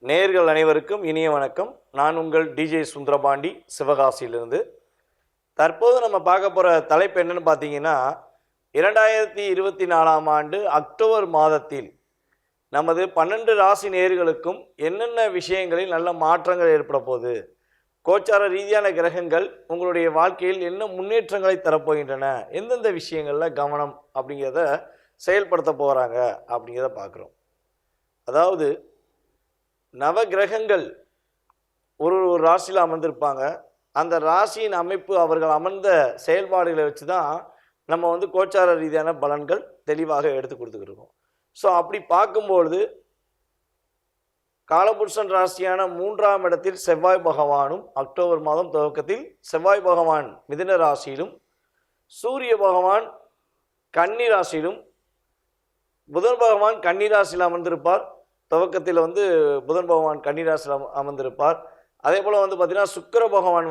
நேயர்கள் அனைவருக்கும் இனிய வணக்கம். நான் உங்கள் டிஜே சுந்தரபாண்டி, சிவகாசியிலிருந்து. தற்போது நம்ம பார்க்க போகிற தலைப்பு என்னன்னு பார்த்தீங்கன்னா, 2024ஆம் ஆண்டு அக்டோபர் மாதத்தில் நமது 12 ராசி நேயர்களுக்கும் என்னென்ன விஷயங்களில் நல்ல மாற்றங்கள் ஏற்பட போகுது, கோச்சார ரீதியான கிரகங்கள் உங்களுடைய வாழ்க்கையில் என்ன முன்னேற்றங்களை தரப்போகின்றன, எந்தெந்த விஷயங்களில் கவனம் அப்படிங்கிறத செயல்படுத்த போகிறாங்க அப்படிங்கிறத பார்க்குறோம். அதாவது நவ கிரகங்கள் ஒரு ஒரு ராசியில் அமர்ந்திருப்பாங்க. அந்த ராசியின் அமைப்பு அவர்கள் அமர்ந்த செயல்பாடுகளை வச்சு தான் நம்ம கோச்சார ரீதியான பலன்கள் தெளிவாக எடுத்து கொடுத்துக்கிட்டு. ஸோ அப்படி பார்க்கும்பொழுது காலபுருஷன் ராசியான 3ஆம் இடத்தில் செவ்வாய் பகவானும் அக்டோபர் மாதம் துவக்கத்தில் செவ்வாய் பகவான் மிதுன ராசியிலும், சூரிய பகவான் கன்னி ராசியிலும், புதன் பகவான் கன்னி ராசியில் அமர்ந்திருப்பார். துவக்கத்தில் புதன் பகவான் கன்னி ராசியில் அமர்ந்திருப்பார். அதே போல் பார்த்தீங்கன்னா சுக்கிர பகவான்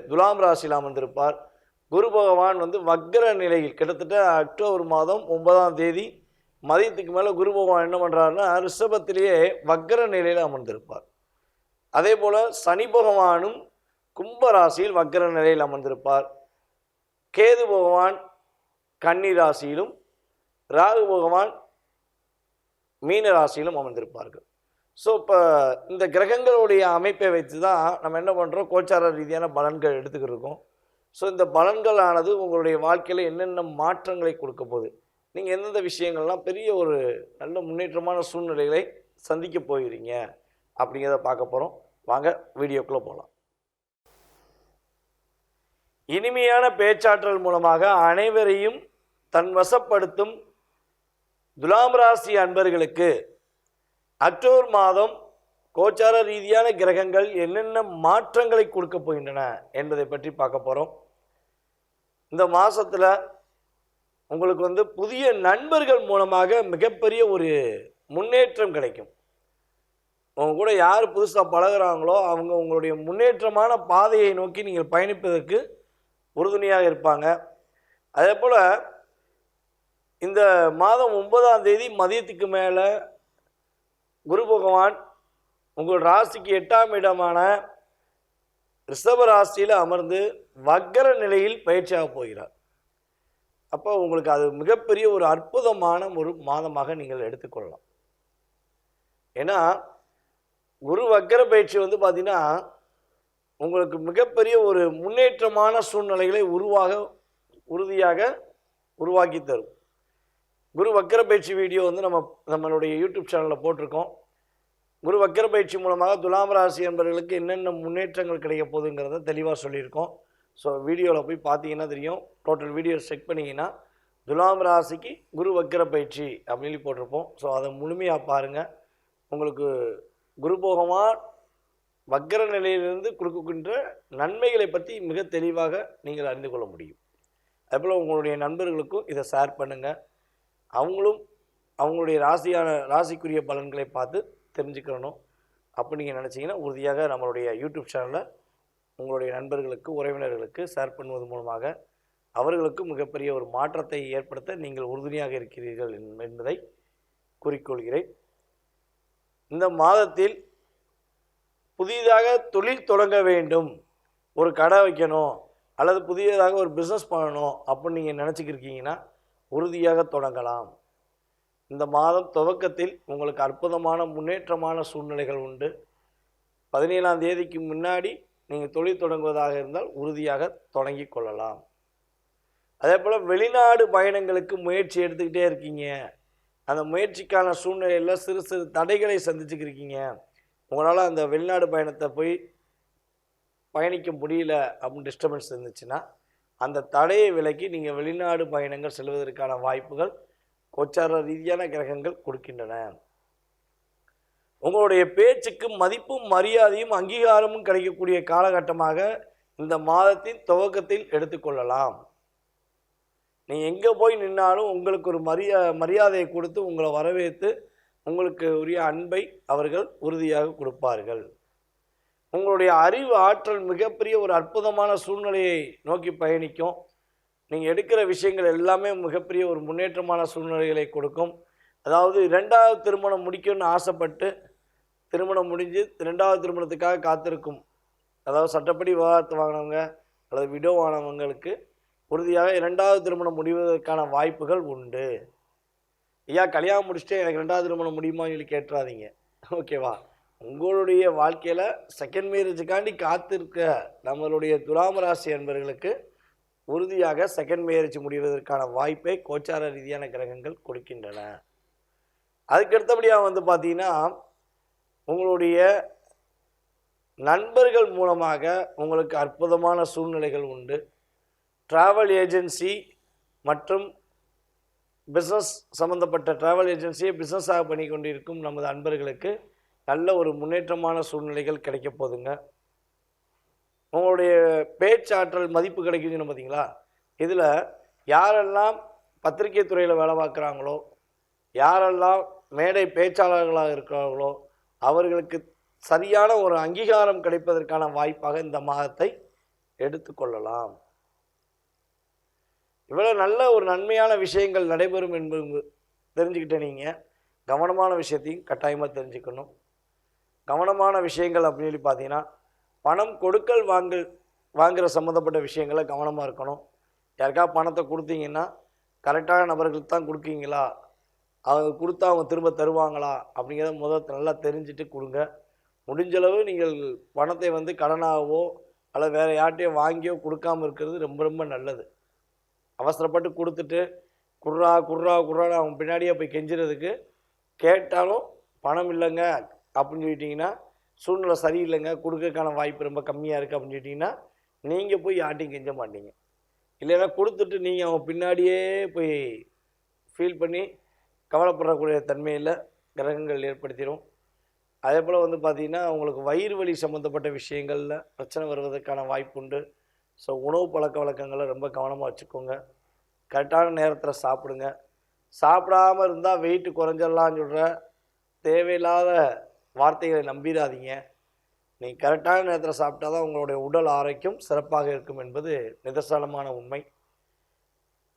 துலாம் ராசியில் அமர்ந்திருப்பார். குரு பகவான் வக்ர நிலையில் கிட்டத்தட்ட அக்டோபர் மாதம் 9ஆம் தேதி மதியத்துக்கு மேலே குரு பகவான் என்ன பண்ணுறாருன்னா ரிஷபத்திலேயே வக்ர நிலையில் அமர்ந்திருப்பார். அதே போல் சனி பகவானும் கும்ப ராசியில் வக்ர நிலையில் அமர்ந்திருப்பார். கேது பகவான் கன்னி ராசியிலும், ராகு பகவான் மீன ராசியிலும் அமர்ந்திருப்பார்கள். ஸோ இப்போ இந்த கிரகங்களுடைய அமைப்பை வைத்து தான் நம்ம என்ன பண்ணுறோம், கோச்சார ரீதியான பலன்கள் எடுத்துக்கிட்டு இருக்கோம். ஸோ இந்த பலன்களானது உங்களுடைய வாழ்க்கையில் என்னென்ன மாற்றங்களை கொடுக்க போகுது, நீங்கள் எந்தெந்த விஷயங்கள்லாம் பெரிய ஒரு நல்ல முன்னேற்றமான சூழ்நிலைகளை சந்திக்க போகிறீங்க அப்படிங்கிறத பார்க்க போகிறோம். வாங்க வீடியோக்குள்ளே போகலாம். இனிமையான பேச்சாற்றல் மூலமாக அனைவரையும் தன் வசப்படுத்தும் துலாம் ராசி அன்பர்களுக்கு அக்டோபர் மாதம் கோச்சார ரீதியான கிரகங்கள் என்னென்ன மாற்றங்களை கொடுக்க போகின்றன என்பதை பற்றி பார்க்க போகிறோம். இந்த மாதத்தில் உங்களுக்கு புதிய நண்பர்கள் மூலமாக மிகப்பெரிய ஒரு முன்னேற்றம் கிடைக்கும். அவங்க கூட யார் புதுசாக பழகிறாங்களோ அவங்க உங்களுடைய முன்னேற்றமான பாதையை நோக்கி நீங்கள் பயணிப்பதற்கு உறுதுணையாக இருப்பாங்க. அதே போல் இந்த மாதம் 9ஆம் தேதி மதியத்துக்கு மேலே குரு பகவான் உங்கள் ராசிக்கு 8ஆம் இடமான ரிஷப ராசியில் அமர்ந்து வக்ர நிலையில் பயிற்சியாக போகிறார். அப்போ உங்களுக்கு அது மிகப்பெரிய ஒரு அற்புதமான ஒரு மாதமாக நீங்கள் எடுத்துக்கொள்ளலாம். ஏன்னா குரு வக்ர பயிற்சி பார்த்தீங்கன்னா உங்களுக்கு மிகப்பெரிய ஒரு முன்னேற்றமான சூழ்நிலைகளை உறுதியாக உருவாக்கி தரும். குரு வக்ர பயிற்சி வீடியோ நம்மளுடைய யூடியூப் சேனலில் போட்டிருக்கோம். குரு வக்ர பயிற்சி மூலமாக துலாம் ராசி என்பவர்களுக்கு என்னென்ன முன்னேற்றங்கள் கிடைக்க போகுதுங்கிறத தெளிவாக சொல்லியிருக்கோம். ஸோ வீடியோவில் போய் பார்த்தீங்கன்னா தெரியும். டோட்டல் வீடியோ செக் பண்ணிங்கன்னா துலாம் ராசிக்கு குரு வக்ர பயிற்சி அப்படின்னு போட்டிருப்போம். ஸோ அதை முழுமையாக பாருங்கள். உங்களுக்கு குரு பகவான் வக்ர நிலையிலிருந்து கொடுக்கின்ற நன்மைகளை பற்றி மிக தெளிவாக நீங்கள் அறிந்து கொள்ள முடியும். அதுபோல் உங்களுடைய நண்பர்களுக்கும் இதை ஷேர் பண்ணுங்கள். அவங்களும் அவங்களுடைய ராசிக்குரிய பலன்களை பார்த்து தெரிஞ்சுக்கணும் அப்படி நீங்கள் நினச்சிங்கன்னா உறுதியாக நம்மளுடைய யூடியூப் சேனலில் உங்களுடைய நண்பர்களுக்கு, உறவினர்களுக்கு ஷேர் பண்ணுவது மூலமாக அவர்களுக்கும் மிகப்பெரிய ஒரு மாற்றத்தை ஏற்படுத்த நீங்கள் உறுதுணையாக இருக்கிறீர்கள் என்பதை குறிக்கொள்கிறேன். இந்த மாதத்தில் புதிதாக தொழில் தொடங்க வேண்டும், ஒரு கடை வைக்கணும் அல்லது புதியதாக ஒரு பிஸ்னஸ் பண்ணணும் அப்படின்னு நீங்கள் நினச்சிக்கிருக்கீங்கன்னா உறுதியாக தொடங்கலாம். இந்த மாதம் துவக்கத்தில் உங்களுக்கு அற்புதமான முன்னேற்றமான சூழ்நிலைகள் உண்டு. 17ஆம் தேதிக்கு முன்னாடி நீங்கள் தொழில் தொடங்குவதாக இருந்தால் உறுதியாக தொடங்கி கொள்ளலாம். அதே போல் வெளிநாடு பயணங்களுக்கு முயற்சி எடுத்துக்கிட்டே இருக்கீங்க, அந்த முயற்சிக்கான சூழ்நிலையில் சிறு சிறு தடைகளை சந்திச்சுக்கிருக்கீங்க, உங்களால் அந்த வெளிநாடு பயணத்தை போய் பயணிக்க முடியல அப்படின்னு டிஸ்டர்பன்ஸ் இருந்துச்சுன்னா அந்த தடையை விலக்கி நீங்கள் வெளிநாடு பயணங்கள் செல்வதற்கான வாய்ப்புகள் கோச்சார ரீதியான கிரகங்கள் கொடுக்கின்றன. உங்களுடைய பேச்சுக்கு மதிப்பும் மரியாதையும் அங்கீகாரமும் கிடைக்கக்கூடிய காலகட்டமாக இந்த மாதத்தின் துவக்கத்தில் எடுத்துக்கொள்ளலாம். நீங்கள் எங்கே போய் நின்னாலும் உங்களுக்கு ஒரு மரியாதையை கொடுத்து உங்களை வரவேற்று உங்களுக்கு உரிய அன்பை அவர்கள் உறுதியாக கொடுப்பார்கள். உங்களுடைய அறிவு ஆற்றல் மிகப்பெரிய ஒரு அற்புதமான சூழ்நிலையை நோக்கி பயணிக்கும். நீங்கள் எடுக்கிற விஷயங்கள் எல்லாமே மிகப்பெரிய ஒரு முன்னேற்றமான சூழ்நிலைகளை கொடுக்கும். அதாவது 2வது திருமணம் முடிக்கணும்னு ஆசைப்பட்டு திருமணம் முடிஞ்சு 2வது திருமணத்துக்காக காத்திருக்கும், அதாவது சட்டப்படி விவாகரத்து வாங்கினவங்க அல்லது விடோ ஆனவங்களுக்கு உறுதியாக 2வது திருமணம் முடிவதற்கான வாய்ப்புகள் உண்டு. ஐயா கல்யாணம் முடிச்சுட்டு எனக்கு 2வது திருமணம் முடியுமான்னு சொல்லி கேட்டுறாதீங்க. ஓகேவா? உங்களுடைய வாழ்க்கையில் செகண்ட் மேரேஜுக்காண்டி காத்திருக்க நம்மளுடைய துலாம் ராசி அன்பர்களுக்கு உறுதியாக செகண்ட் மேரேஜ் முடிவதற்கான வாய்ப்பை கோச்சார ரீதியான கிரகங்கள் கொடுக்கின்றன. அதுக்கடுத்தபடியாக பார்த்தீங்கன்னா உங்களுடைய நண்பர்கள் மூலமாக உங்களுக்கு அற்புதமான சூழ்நிலைகள் உண்டு. ட்ராவல் ஏஜென்சி மற்றும் பிஸ்னஸ் சம்மந்தப்பட்ட ட்ராவல் ஏஜென்சியை பிஸ்னஸாக பண்ணி கொண்டிருக்கும் நமது அன்பர்களுக்கு நல்ல ஒரு முன்னேற்றமான சூழ்நிலைகள் கிடைக்க போதுங்க. உங்களுடைய பேச்சாற்றல் மதிப்பு கிடைக்குதுன்னு பார்த்தீங்களா? இதில் யாரெல்லாம் பத்திரிகை துறையில் வேலை பார்க்குறாங்களோ, யாரெல்லாம் மேடை பேச்சாளர்களாக இருக்கிறார்களோ அவர்களுக்கு சரியான ஒரு அங்கீகாரம் கிடைப்பதற்கான வாய்ப்பாக இந்த மாதத்தை எடுத்துக்கொள்ளலாம். இவ்வளோ நல்ல ஒரு நன்மையான விஷயங்கள் நடைபெறும் என்பது தெரிஞ்சுக்கிட்ட நீங்கள் கவனமான விஷயத்தையும் கட்டாயமாக தெரிஞ்சுக்கணும். கவனமான விஷயங்கள் அப்படின்னு சொல்லி பார்த்தீங்கன்னா பணம் கொடுக்கல் வாங்குகிற சம்மந்தப்பட்ட விஷயங்களை கவனமாக இருக்கணும். யாருக்கா பணத்தை கொடுத்தீங்கன்னா கரெக்டான நபர்களுக்கு தான் கொடுக்கீங்களா, அவங்க கொடுத்தா அவங்க திரும்ப தருவாங்களா அப்படிங்கிறத முதல்ல நல்லா தெரிஞ்சுட்டு கொடுங்க. முடிஞ்சளவு நீங்கள் பணத்தை கடனாகவோ அல்லது வேறு யார்ட்டையும் வாங்கியோ கொடுக்காமல் இருக்கிறது ரொம்ப ரொம்ப நல்லது. அவசரப்பட்டு கொடுத்துட்டு குர்ரான்னு அவங்க பின்னாடியே போய் கெஞ்சுறதுக்கு, கேட்டாலும் பணம் இல்லைங்க அப்படின்னு சொல்லிட்டிங்கன்னா, சூழ்நிலை சரியில்லைங்க, கொடுக்கறதுக்கான வாய்ப்பு ரொம்ப கம்மியாக இருக்குது அப்படின்னு சொல்லிட்டிங்கன்னா நீங்கள் போய் யார்ட்டையும் கெஞ்ச மாட்டீங்க. இல்லைன்னா கொடுத்துட்டு நீங்கள் அவங்க பின்னாடியே போய் ஃபீல் பண்ணி கவலைப்படக்கூடிய தன்மையில் கிரகங்கள் ஏற்படுத்திடும். அதே போல் பார்த்தீங்கன்னா உங்களுக்கு வயிறு வலி சம்மந்தப்பட்ட விஷயங்களில் பிரச்சனை வருவதற்கான வாய்ப்பு உண்டு. ஸோ உணவு பழக்க வழக்கங்களை ரொம்ப கவனமாக வச்சுக்கோங்க. கரெக்டான நேரத்தில் சாப்பிடுங்க. சாப்பிடாமல் இருந்தால் வெயிட்டு குறைஞ்சிடலான்னு சொல்கிற தேவையில்லாத வார்த்தைகளை நம்பிடாதீங்க. நீங்கள் கரெக்டான நேரத்தில் சாப்பிட்டா தான் உங்களுடைய உடல் ஆரோக்கியம் சிறப்பாக இருக்கும் என்பது நிதர்சனமான உண்மை.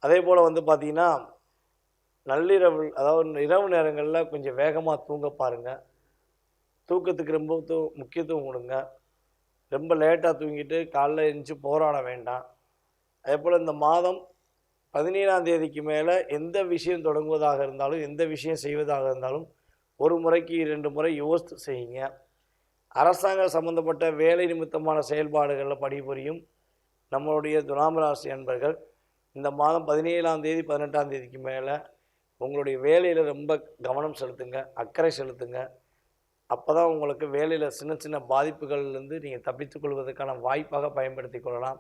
அதே போல் பார்த்தீங்கன்னா நள்ளிரவு, அதாவது இரவு நேரங்களில் கொஞ்சம் வேகமாக தூங்க பாருங்கள். தூக்கத்துக்கு ரொம்ப முக்கியத்துவம் கொடுங்க. ரொம்ப லேட்டாக தூங்கிட்டு காலைல எழுந்துச்சி போராட வேண்டாம். அதே போல் இந்த மாதம் 17ஆம் தேதிக்கு மேலே எந்த விஷயம் தொடங்குவதாக இருந்தாலும், எந்த விஷயம் செய்வதாக இருந்தாலும் ஒரு முறைக்கு 2 முறை யோசித்து செய்யுங்க. அரசாங்கம் சம்மந்தப்பட்ட வேலை நிமித்தமான செயல்பாடுகளில் பணிபுரியும் நம்மளுடைய துலாம் ராசி அன்பர்கள் இந்த மாதம் 17ஆம் தேதி 18ஆம் தேதிக்கு மேலே உங்களுடைய வேலையில் ரொம்ப கவனம் செலுத்துங்க, அக்கறை செலுத்துங்க. அப்போ தான் உங்களுக்கு வேலையில் சின்ன சின்ன பாதிப்புகள்லேருந்து நீங்கள் தப்பித்து கொள்வதற்கான வாய்ப்பாக பயன்படுத்தி கொள்ளலாம்.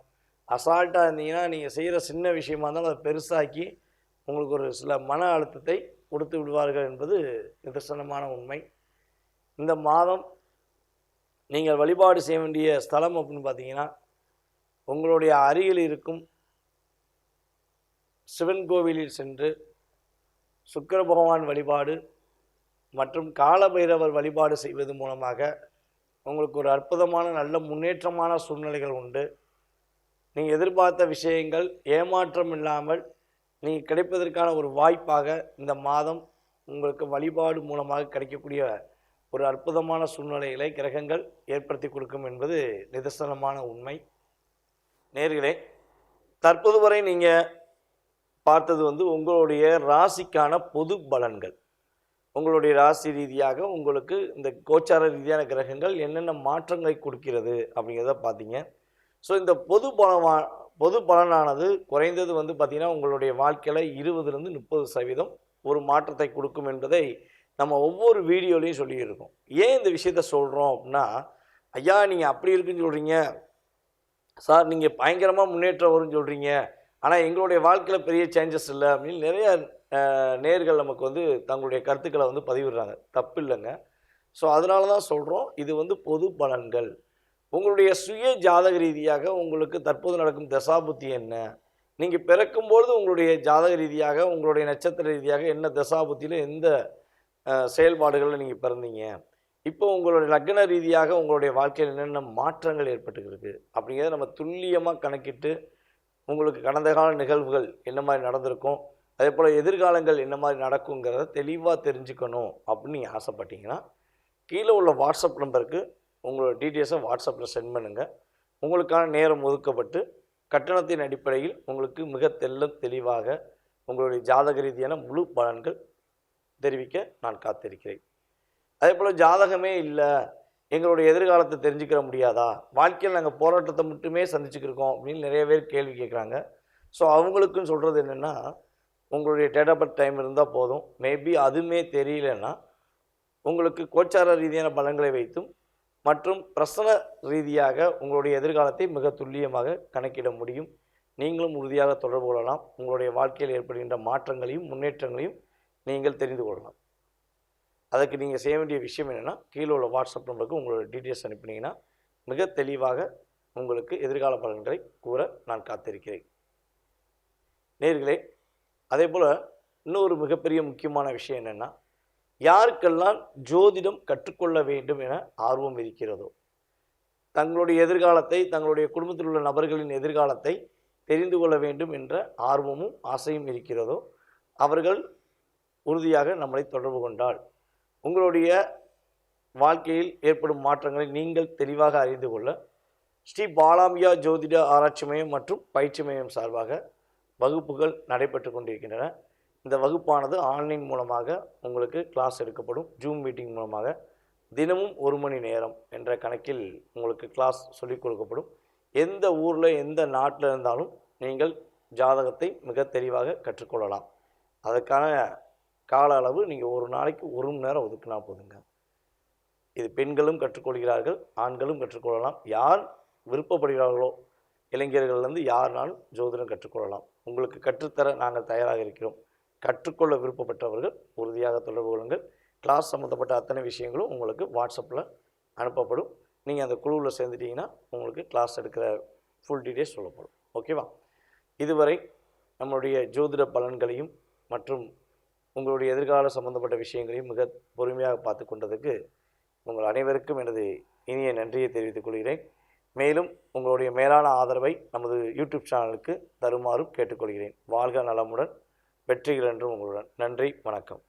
அசால்ட்டாக இருந்தீங்கன்னா நீங்கள் செய்கிற சின்ன விஷயமா இருந்தாலும் அதை பெருசாக்கி உங்களுக்கு ஒரு சில மன அழுத்தத்தை கொடுத்து விடுவார்கள் என்பது நிதர்சனமான உண்மை. இந்த மாதம் நீங்கள் வழிபாடு செய்ய வேண்டிய ஸ்தலம் அப்படின்னு பார்த்தீங்கன்னா உங்களுடைய அருகில் இருக்கும் சிவன் கோவிலில் சென்று சுக்கிர பகவான் வழிபாடு மற்றும் காலபைரவர் வழிபாடு செய்வது மூலமாக உங்களுக்கு ஒரு அற்புதமான நல்ல முன்னேற்றமான சூழ்நிலைகள் உண்டு. நீங்கள் எதிர்பார்த்த விஷயங்கள் ஏமாற்றம் இல்லாமல் நீங்கள் கிடைப்பதற்கான ஒரு வாய்ப்பாக இந்த மாதம் உங்களுக்கு வழிபாடு மூலமாக கிடைக்கக்கூடிய ஒரு அற்புதமான சூழ்நிலைகளை கிரகங்கள் ஏற்படுத்தி கொடுக்கும் என்பது நிதர்சனமான உண்மை. நேர்களே, தற்போது வரை நீங்கள் பார்த்தது உங்களுடைய ராசிக்கான பொது பலன்கள். உங்களுடைய ராசி ரீதியாக உங்களுக்கு இந்த கோச்சார ரீதியான கிரகங்கள் என்னென்ன மாற்றங்களை கொடுக்கிறது அப்படிங்கிறத பார்த்தீங்க. ஸோ இந்த பொது பலனானது குறைந்தது பார்த்திங்கன்னா உங்களுடைய வாழ்க்கையில் 20-30% ஒரு மாற்றத்தை கொடுக்கும் என்பதை நம்ம ஒவ்வொரு வீடியோலையும் சொல்லியிருக்கோம். ஏன் இந்த விஷயத்த சொல்கிறோம் அப்படின்னா, ஐயா நீங்கள் அப்படி இருக்குன்னு சொல்கிறீங்க சார், நீங்கள் பயங்கரமாக முன்னேற்றம் வரும்னு சொல்கிறீங்க, ஆனால் எங்களுடைய வாழ்க்கையில் பெரிய சேஞ்சஸ் இல்லை அப்படின்னு நிறைய நேர்கள் நமக்கு தங்களுடைய கருத்துக்களை பதிவிடுறாங்க. தப்பு இல்லைங்க. ஸோ அதனால தான் சொல்கிறோம், இது பொது பலன்கள். உங்களுடைய சுய ஜாதக ரீதியாக உங்களுக்கு தற்போது நடக்கும் தசாபுத்தி என்ன, நீங்கள் பிறக்கும்பொழுது உங்களுடைய ஜாதக ரீதியாக உங்களுடைய நட்சத்திர ரீதியாக என்ன தசாபுத்தியில் எந்த செயல்பாடுகளில் நீங்கள் பிறந்தீங்க, இப்போ உங்களுடைய லக்ன ரீதியாக உங்களுடைய வாழ்க்கையில் என்னென்ன மாற்றங்கள் ஏற்பட்டுருக்கு அப்படிங்கிறத நம்ம துல்லியமாக கணக்கிட்டு உங்களுக்கு கடந்த கால நிகழ்வுகள் என்ன மாதிரி நடந்திருக்கும், அதே போல் எதிர்காலங்கள் என்ன மாதிரி நடக்குங்கிறத தெளிவாக தெரிஞ்சுக்கணும் அப்படின்னு நீங்கள் ஆசைப்பட்டீங்கன்னா கீழே உள்ள வாட்ஸ்அப் நம்பருக்கு உங்களோட டீட்டெயில்ஸை வாட்ஸ்அப்பில் சென்ட் பண்ணுங்கள். உங்களுக்கான நேரம் ஒதுக்கப்பட்டு கட்டணத்தின் அடிப்படையில் உங்களுக்கு மிக தெளிவாக உங்களுடைய ஜாதக ரீதியான முழு பலன்கள் தெரிவிக்க நான் காத்திருக்கிறேன். அதே போல் ஜாதகமே இல்லை, எங்களுடைய எதிர்காலத்தை தெரிஞ்சுக்கிற முடியாதா, வாழ்க்கையில் நாங்கள் போராட்டத்தை மட்டுமே சந்திச்சுக்கிருக்கோம் அப்படின்னு நிறைய பேர் கேள்வி கேட்குறாங்க. ஸோ அவங்களுக்குன்னு சொல்கிறது என்னென்னா, உங்களுடைய டேட் ஆஃப் பர்த் டைம் இருந்தால் போதும். மேபி அதுவுமே தெரியலன்னா உங்களுக்கு கோச்சார ரீதியான பலன்களை வைத்தும் மற்றும் பிரசன ரீதியாக உங்களுடைய எதிர்காலத்தை மிக துல்லியமாக கணக்கிட முடியும். நீங்களும் உறுதியாக தொடர்பு கொள்ளலாம். உங்களுடைய வாழ்க்கையில் ஏற்படுகின்ற மாற்றங்களையும் முன்னேற்றங்களையும் நீங்கள் தெரிந்து கொள்ளலாம். அதுக்கு நீங்கள் செய்ய வேண்டிய விஷயம் என்னென்னா, கீழே உள்ள வாட்ஸ்அப் நம்பருக்கு உங்களோட டீட்டெயில்ஸ் அனுப்பினீங்கன்னா மிக தெளிவாக உங்களுக்கு எதிர்கால பலன்களை கூற நான் காத்திருக்கிறேன். நேயர்களே, அதே போல் இன்னொரு மிகப்பெரிய முக்கியமான விஷயம் என்னென்னா, யாருக்கெல்லாம் ஜோதிடம் கற்றுக்கொள்ள வேண்டும் என ஆர்வம் இருக்கிறதோ, தங்களுடைய எதிர்காலத்தை, தங்களுடைய குடும்பத்தில் உள்ள நபர்களின் எதிர்காலத்தை தெரிந்து கொள்ள வேண்டும் என்ற ஆர்வமும் ஆசையும் இருக்கிறதோ, அவர்கள் உறுதியாக நம்மளை தொடர்பு கொண்டால் உங்களுடைய வாழ்க்கையில் ஏற்படும் மாற்றங்களை நீங்கள் தெளிவாக அறிந்து கொள்ள ஸ்ரீ பாலாம்பியா ஜோதிட ஆராய்ச்சி மையம் மற்றும் பயிற்சி மையம் சார்பாக வகுப்புகள் நடைபெற்று கொண்டிருக்கின்றன. இந்த வகுப்பானது ஆன்லைன் மூலமாக உங்களுக்கு கிளாஸ் எடுக்கப்படும். ஜூம் மீட்டிங் மூலமாக தினமும் 1 மணி நேரம் என்ற கணக்கில் உங்களுக்கு கிளாஸ் சொல்லிக் கொடுக்கப்படும். எந்த ஊரில் எந்த நாட்டில் இருந்தாலும் நீங்கள் ஜாதகத்தை மிக தெளிவாக கற்றுக்கொள்ளலாம். அதற்கான கால அளவு நீங்கள் ஒரு நாளைக்கு 1 மணி நேரம் ஒதுக்கினா போதுங்க. இது பெண்களும் கற்றுக்கொள்கிறார்கள், ஆண்களும் கற்றுக்கொள்ளலாம். யார் விருப்பப்படுகிறார்களோ, இளைஞர்கள்லேருந்து யாருனாலும் ஜோதிடம் கற்றுக்கொள்ளலாம். உங்களுக்கு கற்றுத்தர நாங்கள் தயாராக இருக்கிறோம். கற்றுக்கொள்ள விருப்பப்பட்டவர்கள் உறுதியாக தொடர்பு கொள்ளுங்கள். கிளாஸ் சம்மந்தப்பட்ட அத்தனை விஷயங்களும் உங்களுக்கு வாட்ஸ்அப்பில் அனுப்பப்படும். நீங்கள் அந்த குழுவில் சேர்ந்துட்டிங்கன்னா உங்களுக்கு கிளாஸ் எடுக்கிற ஃபுல் டீட்டெயில்ஸ் சொல்லப்படும். ஓகேவா? இதுவரை நம்மளுடைய ஜோதிட பலன்களையும் மற்றும் உங்களுடைய எதிர்கால சம்பந்தப்பட்ட விஷயங்களையும் மிக பொறுமையாக பார்த்து கொண்டதுக்கு உங்கள் அனைவருக்கும் எனது இனிய நன்றியை தெரிவித்துக் கொள்கிறேன். மேலும் உங்களுடைய மேலான ஆதரவை நமது யூடியூப் சேனலுக்கு தருமாறும் கேட்டுக்கொள்கிறேன். வாழ்க நலமுடன், வெற்றிகள் என்றும் உங்களுடன். நன்றி, வணக்கம்.